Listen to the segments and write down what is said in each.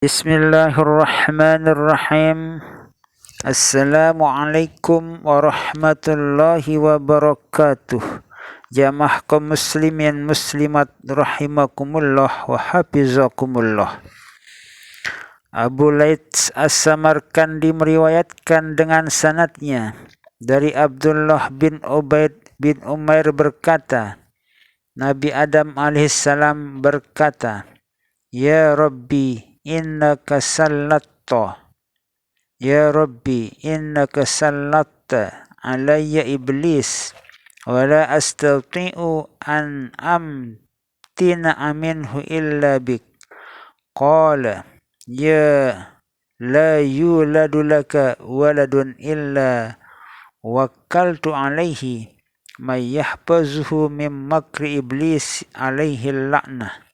Bismillahirrahmanirrahim. Assalamualaikum warahmatullahi wabarakatuh. Jamaah kaum muslimin muslimat rahimakumullah wa hafizakumullah. Abu Laits As-Samarkandi meriwayatkan dengan sanadnya dari Abdullah bin Ubaid bin Umair berkata, Nabi Adam alaihissalam berkata, Ya Rabbi, innaka sallatta. Ya Rabbi, innaka sallatta alayya iblis, wa la astati'u an amtina minhu illa bik. Qala, ya la yuladu laka waladun illa wakkaltu alaihi may yahfazuhu min makri iblis alaihi la'nah.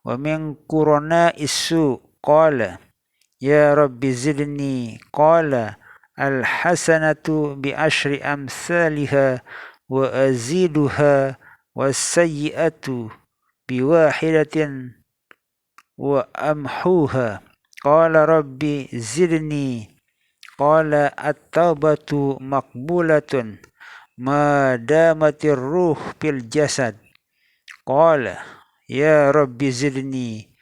Wa min qurana isu qala ya rabbi zidni qala al hasanatu bi asyri amsalha wa aziduha was sayyi'atu bi wahidatin wa amhuha qala rabbi zidni qala at-taubatu maqbulatun ma damatir ruh fil jasad qala ya rabbi zidni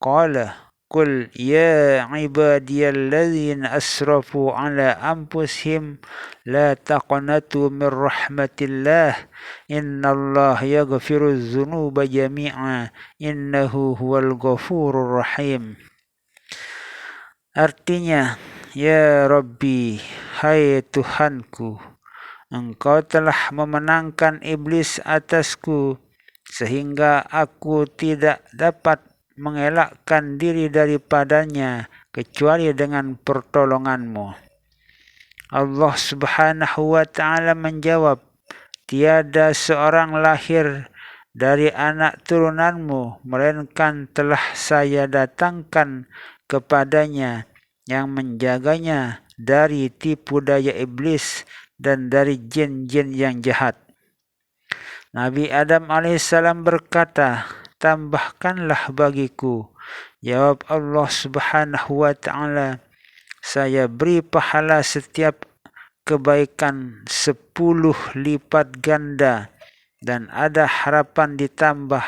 qala qul ya ibadiyalladzina asrafu ala anfusihim la taqnatu min rahmatillah innallaha yaghfiru dzunuba jami'a innahu huwal ghafurur rahim. Artinya, ya Rabbi, hai Tuhanku, Engkau telah memenangkan iblis atasku sehingga aku tidak dapat mengelakkan diri daripadanya kecuali dengan pertolonganmu. Allah Subhanahu wa ta'ala menjawab, tiada seorang lahir dari anak turunanmu melainkan telah saya datangkan kepadanya yang menjaganya dari tipu daya iblis dan dari jin-jin yang jahat. Nabi Adam alaihissalam berkata, tambahkanlah bagiku. Jawab Allah Subhanahu wa ta'ala, saya beri pahala setiap kebaikan 10 lipat ganda dan ada harapan ditambah,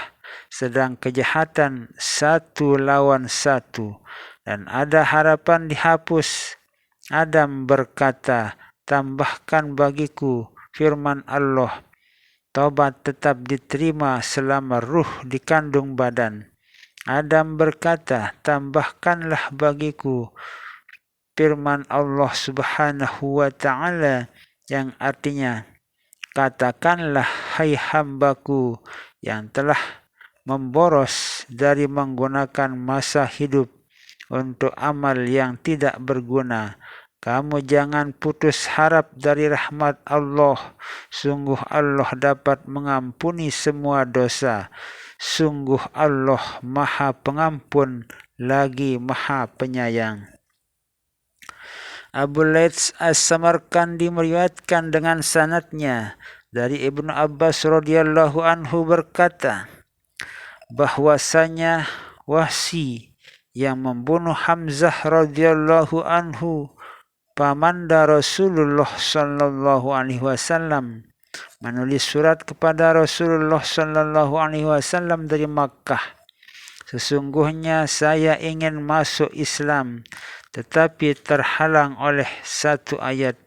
sedang kejahatan 1 lawan 1 dan ada harapan dihapus. Adam berkata, tambahkan bagiku. Firman Allah, taubat tetap diterima selama ruh dikandung badan. Adam berkata, tambahkanlah bagiku. Firman Allah Subhanahu wa ta'ala yang artinya, katakanlah hai hambaku yang telah memboros dari menggunakan masa hidup untuk amal yang tidak berguna. Kamu jangan putus harap dari rahmat Allah. Sungguh Allah dapat mengampuni semua dosa. Sungguh Allah Maha Pengampun lagi Maha Penyayang. Abu Laits As-Samarkandi meriwayatkan dengan sanadnya dari Ibnu Abbas radhiyallahu anhu berkata, bahwasanya Wahsy yang membunuh Hamzah radhiyallahu anhu pamanda Rasulullah sallallahu alaihi wasallam menulis surat kepada Rasulullah sallallahu alaihi wasallam dari Makkah. Sesungguhnya saya ingin masuk Islam tetapi terhalang oleh satu ayat.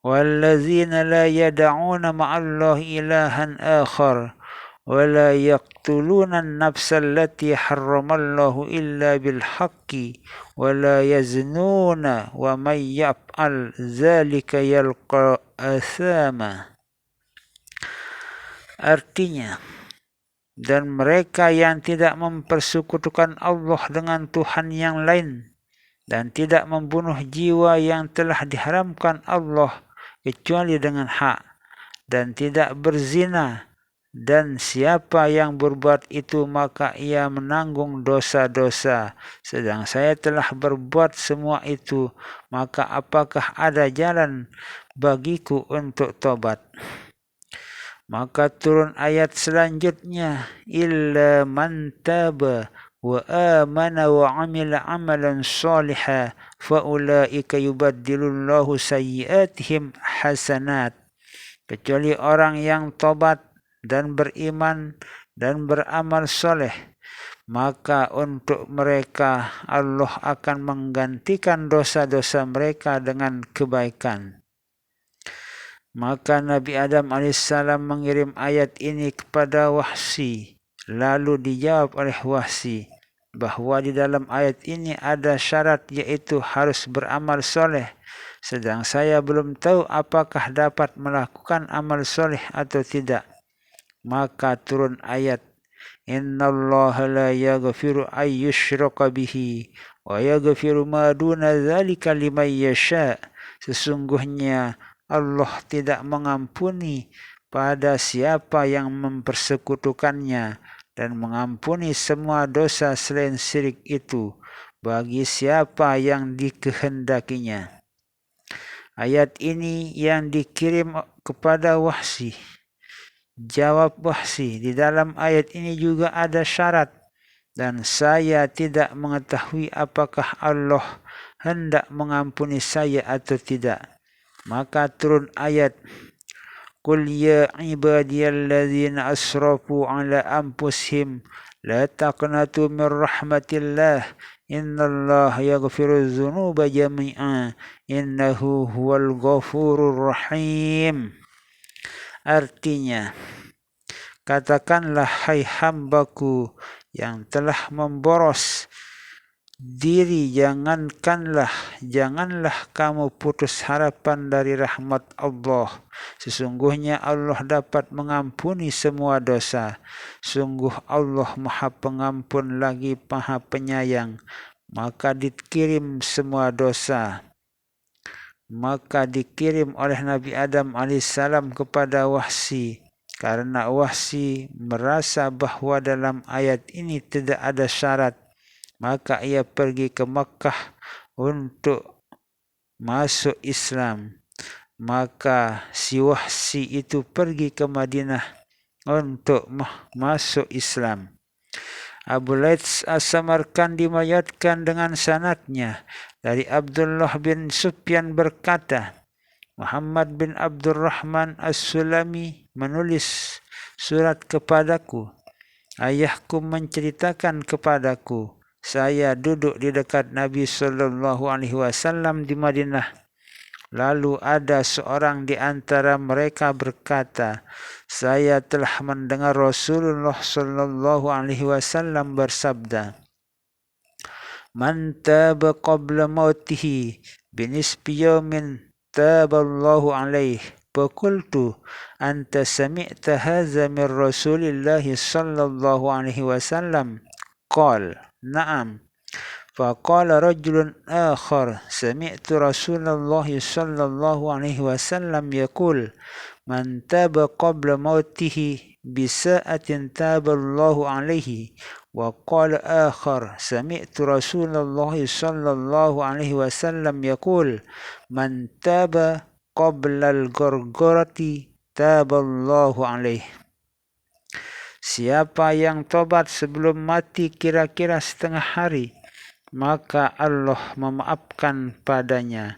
Wallazina la yad'una ma'allahi ilahan akhar wa la yaqtuluna an-nafsa allati harramallahu illa bil haqqi wa la yaznuna wa may yaf'al dzalika yalqa athama. Artinya, dan mereka yang tidak mempersekutukan Allah dengan Tuhan yang lain dan tidak membunuh jiwa yang telah diharamkan Allah kecuali dengan hak dan tidak berzina, dan siapa yang berbuat itu maka ia menanggung dosa-dosa, sedang saya telah berbuat semua itu, maka apakah ada jalan bagiku untuk tobat? Maka turun ayat selanjutnya, illa man taba wa amana wa amila amalan salihan fa ulaika yubaddilullahu sayyi'atihim hasanat, kecuali orang yang tobat dan beriman dan beramal soleh, maka untuk mereka Allah akan menggantikan dosa-dosa mereka dengan kebaikan. Maka Nabi Adam alaihissalam mengirim ayat ini kepada Wahsy, lalu dijawab oleh Wahsy bahwa di dalam ayat ini ada syarat, yaitu harus beramal soleh, sedang saya belum tahu apakah dapat melakukan amal soleh atau tidak. Maka turun ayat, innallaha la yaghfiru ay yushraka bihi wa yaghfiru ma duna dzalika liman yasha. Sesungguhnya Allah tidak mengampuni pada siapa yang mempersekutukannya dan mengampuni semua dosa selain syirik itu bagi siapa yang dikehendakinya. Ayat ini yang dikirim kepada Wahsy. Jawab Wahsy, di dalam ayat ini juga ada syarat dan saya tidak mengetahui apakah Allah hendak mengampuni saya atau tidak. Maka turun ayat, qul ya ibadiyalladzina asrafu ala anfusihim la taqnatu min rahmatillah innallaha yaghfiru dzunuba jami'a innahu huwal ghafurur rahim. Artinya, katakanlah hai hambaku yang telah memboros diri, janganlah kamu putus harapan dari rahmat Allah. Sesungguhnya Allah dapat mengampuni semua dosa. Sungguh Allah Maha Pengampun lagi Maha Penyayang. Maka dikirim semua dosa. Maka dikirim oleh Nabi Adam alaihissalam kepada Wahsy, karena Wahsy merasa bahwa dalam ayat ini tidak ada syarat. Maka ia pergi ke Makkah untuk masuk Islam. Maka si Wahsy itu pergi ke Madinah untuk masuk Islam. Abu Laits As-Samarkandi meriwayatkan dengan sanadnya dari Abdullah bin Sufyan berkata, Muhammad bin Abdurrahman As-Sulami menulis surat kepadaku. Ayahku menceritakan kepadaku, saya duduk di dekat Nabi SAW di Madinah. Lalu ada seorang di antara mereka berkata, saya telah mendengar Rasulullah SAW bersabda, man taba qabla mautihi binisbi yawmin taballahu alaih. Fakultu anta sami'ta hadza min Rasulillahi sallallahu alaihi wasallam? Qal na'am. Faqala rajulun akhar sami'tu Rasulullahi sallallahu alaihi wasallam yaqul man taba qabla mautihi bisa'atin taballahu alaihi. Wa qala akhar sami'tu Rasulullahi sallallahu alaihi wasallam yaqul man taba qabla al-gargarati taballahu alaihi. Siapa yang tobat sebelum mati kira-kira setengah hari, maka Allah memaafkan padanya.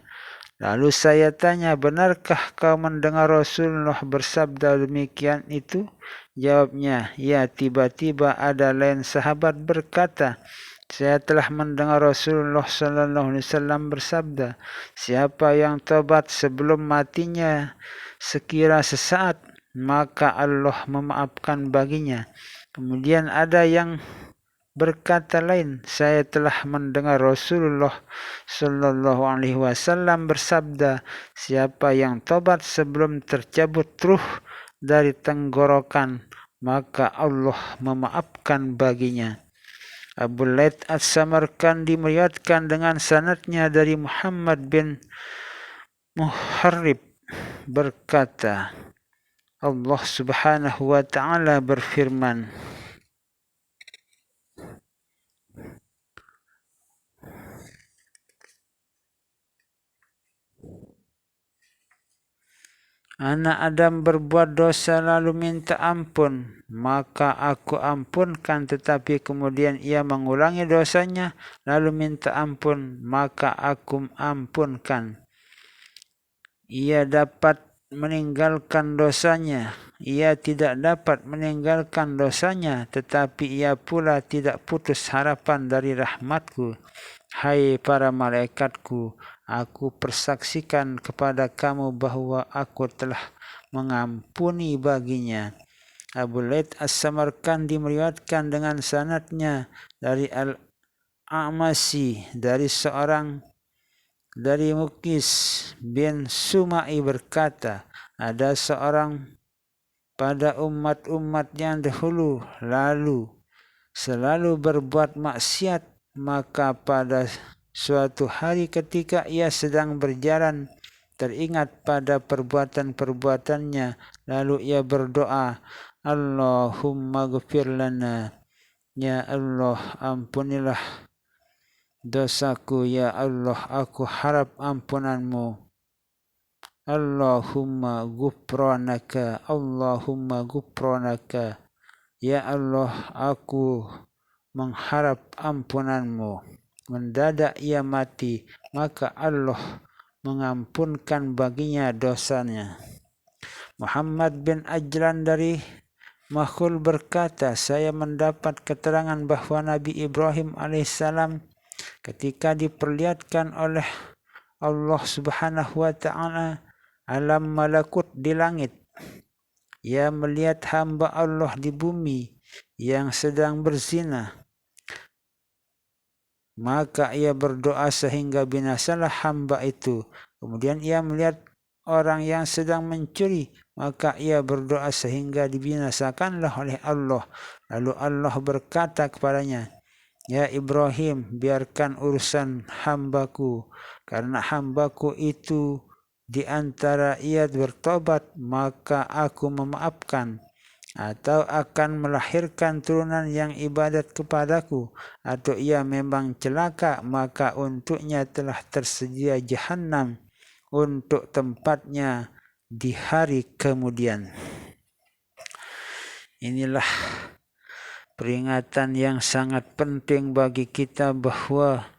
Lalu saya tanya, benarkah kau mendengar Rasulullah bersabda demikian itu? Jawabnya, ya. Tiba-tiba ada lain sahabat berkata, saya telah mendengar Rasulullah SAW bersabda, siapa yang tobat sebelum matinya sekira sesaat, maka Allah memaafkan baginya. Kemudian ada yang berkata lain, saya telah mendengar Rasulullah SAW bersabda, siapa yang tobat sebelum tercabut ruh dari tenggorokan, maka Allah memaafkan baginya. Abu Laits As-Samarkandi meriwayatkan dengan sanadnya dari Muhammad bin Muharrib berkata, Allah Subhanahu wa taala berfirman, anak Adam berbuat dosa lalu minta ampun, maka aku ampunkan. Tetapi kemudian ia mengulangi dosanya lalu minta ampun, maka aku ampunkan. Ia dapat meninggalkan dosanya, ia tidak dapat meninggalkan dosanya, tetapi ia pula tidak putus harapan dari rahmatku. Hai para malaikatku, aku persaksikan kepada kamu bahwa aku telah mengampuni baginya. Abu Laith As-Samarkandi meriwayatkan dengan sanadnya dari Al-A'masi dari Muqis bin Sumai berkata, ada seorang pada umat-umat yang dahulu lalu selalu berbuat maksiat, maka pada suatu hari ketika ia sedang berjalan teringat pada perbuatan-perbuatannya, lalu ia berdoa, Allahumma ghfir lana, ya Allah ampunilah dosaku, ya Allah aku harap ampunanmu. Allahumma ghufranaka, Allahumma ghufranaka, ya Allah aku mengharap ampunanmu. Mendadak ia mati, maka Allah mengampunkan baginya dosanya. Muhammad bin Ajlan dari Makhul berkata, saya mendapat keterangan bahwa Nabi Ibrahim alaihissalam ketika diperlihatkan oleh Allah Subhanahu wa taala alam malakut di langit, ia melihat hamba Allah di bumi yang sedang berzina, maka ia berdoa sehingga binasalah hamba itu. Kemudian ia melihat orang yang sedang mencuri, maka ia berdoa sehingga dibinasakanlah oleh Allah. Lalu Allah berkata kepadanya, ya Ibrahim, biarkan urusan hambaku, karena hambaku itu di antara ia bertobat, maka aku memaafkan, atau akan melahirkan turunan yang ibadat kepadaku, atau ia memang celaka, maka untuknya telah tersedia Jahannam untuk tempatnya di hari kemudian. Inilah peringatan yang sangat penting bagi kita bahwa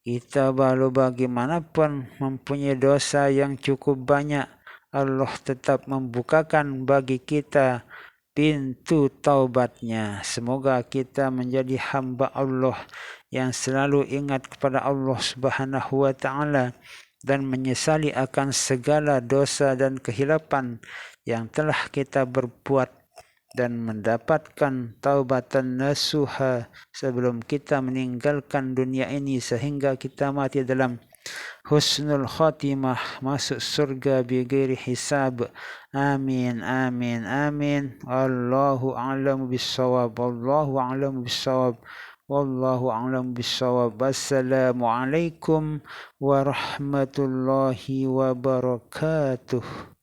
kita walau bagaimanapun mempunyai dosa yang cukup banyak, Allah tetap membukakan bagi kita pintu taubatnya. Semoga kita menjadi hamba Allah yang selalu ingat kepada Allah Subhanahu wa taala dan menyesali akan segala dosa dan kehilapan yang telah kita berbuat, dan mendapatkan taubatan nasuha sebelum kita meninggalkan dunia ini, sehingga kita mati dalam husnul khatimah, masuk surga bighairi hisab. Amin amin amin. Wallahu a'lamu bissawab. Wallahu a'lamu bissawab. Wallahu a'lamu bissawab. Wassalamualaikum warahmatullahi wabarakatuh.